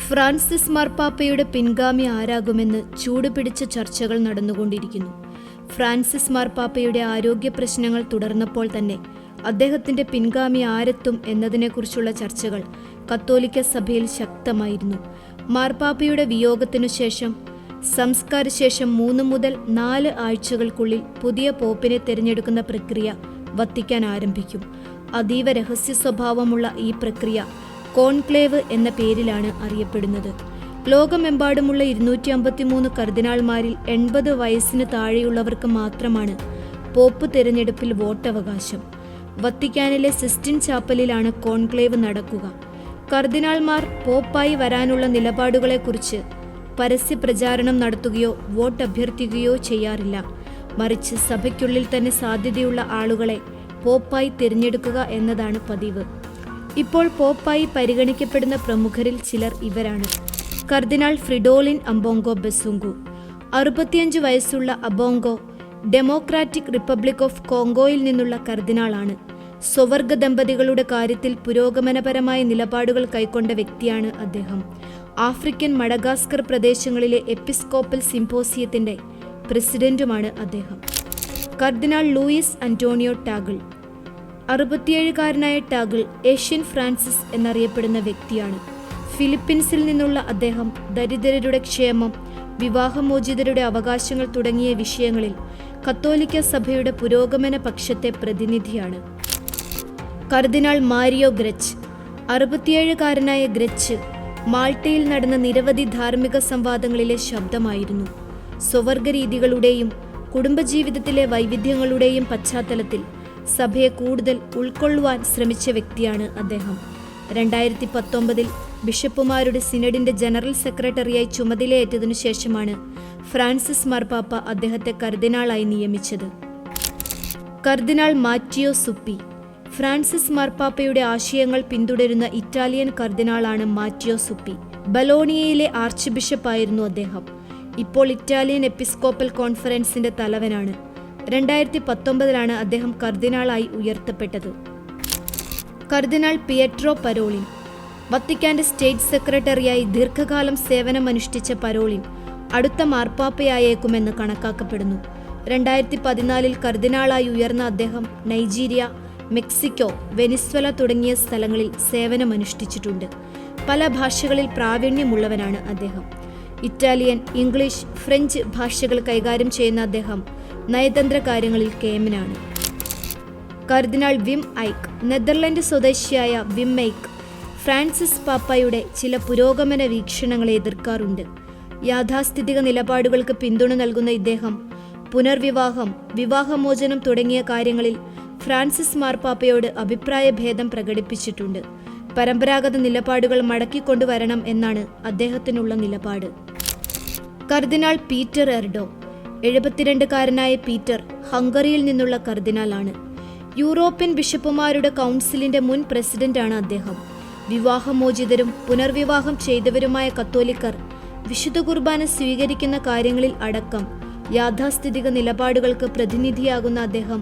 Francis മാർപ്പാപ്പയുടെ പിൻഗാമി ആരാകുമെന്ന് ചൂടുപിടിച്ച ചർച്ചകൾ നടന്നുകൊണ്ടിരിക്കുന്നു. ഫ്രാൻസിസ് മാർപ്പാപ്പയുടെ ആരോഗ്യ പ്രശ്നങ്ങൾ തുടർന്നപ്പോൾ തന്നെ അദ്ദേഹത്തിന്റെ പിൻഗാമി ആരെത്തും എന്നതിനെക്കുറിച്ചുള്ള ചർച്ചകൾ കത്തോലിക്ക സഭയിൽ ശക്തമായിരുന്നു. മാർപ്പാപ്പയുടെ വിയോഗത്തിനു ശേഷം സംസ്കാരശേഷം 3 മുതൽ 4 ആഴ്ചകൾക്കുള്ളിൽ പുതിയ പോപ്പിനെ തിരഞ്ഞെടുക്കുന്ന പ്രക്രിയ വത്തിക്കാൻ ആരംഭിക്കും. അതീവ രഹസ്യ സ്വഭാവമുള്ള ഈ പ്രക്രിയ കോൺക്ലേവ് എന്ന പേരിലാണ് അറിയപ്പെടുന്നത്. ലോകമെമ്പാടുമുള്ള 253 കർദിനാൾമാരിൽ 80 വയസ്സിന് താഴെയുള്ളവർക്ക് മാത്രമാണ് പോപ്പ് തിരഞ്ഞെടുപ്പിൽ വോട്ടവകാശം. വത്തിക്കാനിലെ സിസ്റ്റിൻ ചാപ്പലിലാണ് കോൺക്ലേവ് നടക്കുക. കർദിനാൾമാർ പോപ്പായി വരാനുള്ള നിലപാടുകളെക്കുറിച്ച് പരസ്യപ്രചാരണം നടത്തുകയോ വോട്ട് അഭ്യർത്ഥിക്കുകയോ ചെയ്യാറില്ല. മറിച്ച് സഭയ്ക്കുള്ളിൽ തന്നെ സാധ്യതയുള്ള ആളുകളെ പോപ്പായി തിരഞ്ഞെടുക്കുക എന്നതാണ് പതിവ്. ഇപ്പോൾ പോപ്പായി പരിഗണിക്കപ്പെടുന്ന പ്രമുഖരിൽ ചിലർ ഇവരാണ്: കർദിനാൾ ഫ്രിഡോലിൻ അംബോങ്കോ ബെസുങ്കു. 65 വയസ്സുള്ള അബോങ്കോ ഡെമോക്രാറ്റിക് റിപ്പബ്ലിക് ഓഫ് കോങ്കോയിൽ നിന്നുള്ള കർദിനാളാണ്. സ്വവർഗ ദമ്പതികളുടെ കാര്യത്തിൽ പുരോഗമനപരമായ നിലപാടുകൾ കൈക്കൊണ്ട വ്യക്തിയാണ് അദ്ദേഹം. ആഫ്രിക്കൻ മഡഗാസ്കർ പ്രദേശങ്ങളിലെ എപ്പിസ്കോപ്പൽ സിംപോസിയത്തിന്റെ പ്രസിഡന്റുമാണ് അദ്ദേഹം. കർദിനാൾ ലൂയിസ് അന്റോണിയോ ടാഗിൾ. 67-കാരനായ ടാഗിൾ ഏഷ്യൻ ഫ്രാൻസിസ് എന്നറിയപ്പെടുന്ന വ്യക്തിയാണ്. ഫിലിപ്പീൻസിൽ നിന്നുള്ള അദ്ദേഹം ദരിദ്രരുടെ ക്ഷേമം, വിവാഹമോചിതരുടെ അവകാശങ്ങൾ തുടങ്ങിയ വിഷയങ്ങളിൽ കത്തോലിക്ക സഭയുടെ പുരോഗമന പക്ഷത്തെ പ്രതിനിധിയാണ്. കർദിനാൾ മാരിയോ ഗ്രച്ച്. 67-കാരനായ ഗ്രച്ച് മാൾട്ടയിൽ നടന്ന നിരവധി ധാർമ്മിക സംവാദങ്ങളിലെ ശബ്ദമായിരുന്നു. സ്വവർഗരീതികളുടെയും കുടുംബജീവിതത്തിലെ വൈവിധ്യങ്ങളുടെയും പശ്ചാത്തലത്തിൽ സഭയെ കൂടുതൽ ഉൾക്കൊള്ളുവാൻ ശ്രമിച്ച വ്യക്തിയാണ് അദ്ദേഹം. 2019 ബിഷപ്പുമാരുടെ സിനഡിന്റെ ജനറൽ സെക്രട്ടറിയായി ചുമതലയേറ്റതിനു ശേഷമാണ് ഫ്രാൻസിസ് മാർപ്പാപ്പ അദ്ദേഹത്തെ കർദിനാളായി നിയമിച്ചത്. കർദിനാൾ മാറ്റിയോ സുപ്പി. ഫ്രാൻസിസ് മാർപ്പാപ്പയുടെ ആശയങ്ങൾ പിന്തുടരുന്ന ഇറ്റാലിയൻ കർദിനാളാണ് മാറ്റിയോ സുപ്പി. ബലോണിയയിലെ ആർച്ച് ബിഷപ്പായിരുന്നു അദ്ദേഹം. ഇപ്പോൾ ഇറ്റാലിയൻ എപ്പിസ്കോപ്പൽ കോൺഫറൻസിന്റെ തലവനാണ്. 2019 അദ്ദേഹം കർദിനാളായി ഉയർത്തപ്പെട്ടത്. കർദിനാൾ പിയട്രോ പരോളിൻ. വത്തിക്കാന്റെ സ്റ്റേറ്റ് സെക്രട്ടറിയായി ദീർഘകാലം സേവനമനുഷ്ഠിച്ച പരോളിൻ അടുത്ത മാർപ്പാപ്പയായേക്കുമെന്ന് കണക്കാക്കപ്പെടുന്നു. 2014 കർദിനാളായി ഉയർന്ന അദ്ദേഹം നൈജീരിയ, മെക്സിക്കോ, വെനിസ്വല തുടങ്ങിയ സ്ഥലങ്ങളിൽ സേവനമനുഷ്ഠിച്ചിട്ടുണ്ട്. പല ഭാഷകളിൽ പ്രാവീണ്യമുള്ളവനാണ് അദ്ദേഹം. ഇറ്റാലിയൻ, ഇംഗ്ലീഷ്, ഫ്രഞ്ച് ഭാഷകൾ കൈകാര്യം ചെയ്യുന്ന അദ്ദേഹം നയതന്ത്ര കാര്യങ്ങളിൽ കേമനാണ്. കർദിനാൾ വിം ഐക്ക്. നെതർലൻഡ് സ്വദേശിയായ വിം ഐക്ക് ഫ്രാൻസിസ് പാപ്പായുടെ ചില പുരോഗമന വീക്ഷണങ്ങളെ എതിർക്കാറുണ്ട്. യാഥാസ്ഥിതിക നിലപാടുകൾക്ക് പിന്തുണ നൽകുന്ന ഇദ്ദേഹം പുനർവിവാഹം, വിവാഹമോചനം തുടങ്ങിയ കാര്യങ്ങളിൽ ഫ്രാൻസിസ് മാർപ്പാപ്പയോട് അഭിപ്രായ ഭേദം പ്രകടിപ്പിച്ചിട്ടുണ്ട്. പരമ്പരാഗത നിലപാടുകൾ മടക്കിക്കൊണ്ടുവരണം എന്നാണ് അദ്ദേഹത്തിനുള്ള നിലപാട്. കർദിനാൾ പീറ്റർ എർഡോ. 72-കാരനായ പീറ്റർ ഹംഗറിയിൽ നിന്നുള്ള കർദിനാളാണ്. യൂറോപ്യൻ ബിഷപ്പുമാരുടെ കൗൺസിലിന്റെ മുൻ പ്രസിഡന്റാണ് അദ്ദേഹം. വിവാഹമോചിതരും പുനർവിവാഹം ചെയ്തവരുമായ കത്തോലിക്കർ വിശുദ്ധ കുർബാന സ്വീകരിക്കുന്ന കാര്യങ്ങളിൽ അടക്കം യാഥാസ്ഥിതിക നിലപാടുകൾക്ക് പ്രതിനിധിയാകുന്ന അദ്ദേഹം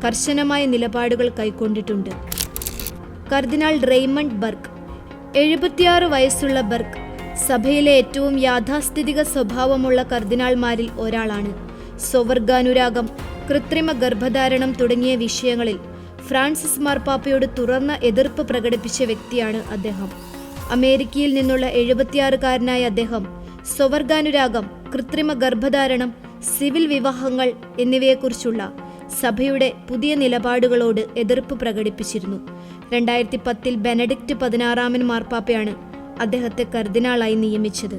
കർശനമായ നിലപാടുകൾ കൈക്കൊണ്ടിട്ടുണ്ട്. കർദിനാൾ റെയ്മണ്ട് ബർഗ്. 76 വയസ്സുള്ള ബർഗ് സഭയിലെ ഏറ്റവും യാഥാസ്ഥിതിക സ്വഭാവമുള്ള കർദിനാൾമാരിൽ ഒരാളാണ്. സ്വവർഗാനുരാഗം, കൃത്രിമ ഗർഭധാരണം തുടങ്ങിയ വിഷയങ്ങളിൽ ഫ്രാൻസിസ് മാർപ്പാപ്പയോട് തുറന്ന എതിർപ്പ് പ്രകടിപ്പിച്ച വ്യക്തിയാണ് അദ്ദേഹം. അമേരിക്കയിൽ നിന്നുള്ള 76-കാരനായ അദ്ദേഹം സ്വവർഗാനുരാഗം, കൃത്രിമ ഗർഭധാരണം, സിവിൽ വിവാഹങ്ങൾ എന്നിവയെക്കുറിച്ചുള്ള സഭയുടെ പുതിയ നിലപാടുകളോട് എതിർപ്പ് പ്രകടിപ്പിച്ചിരുന്നു. 2010 ബെനഡിക്റ്റ് 16 മാർപ്പാപ്പയാണ് അദ്ദേഹത്തെ കർദിനാളായി നിയമിച്ചത്.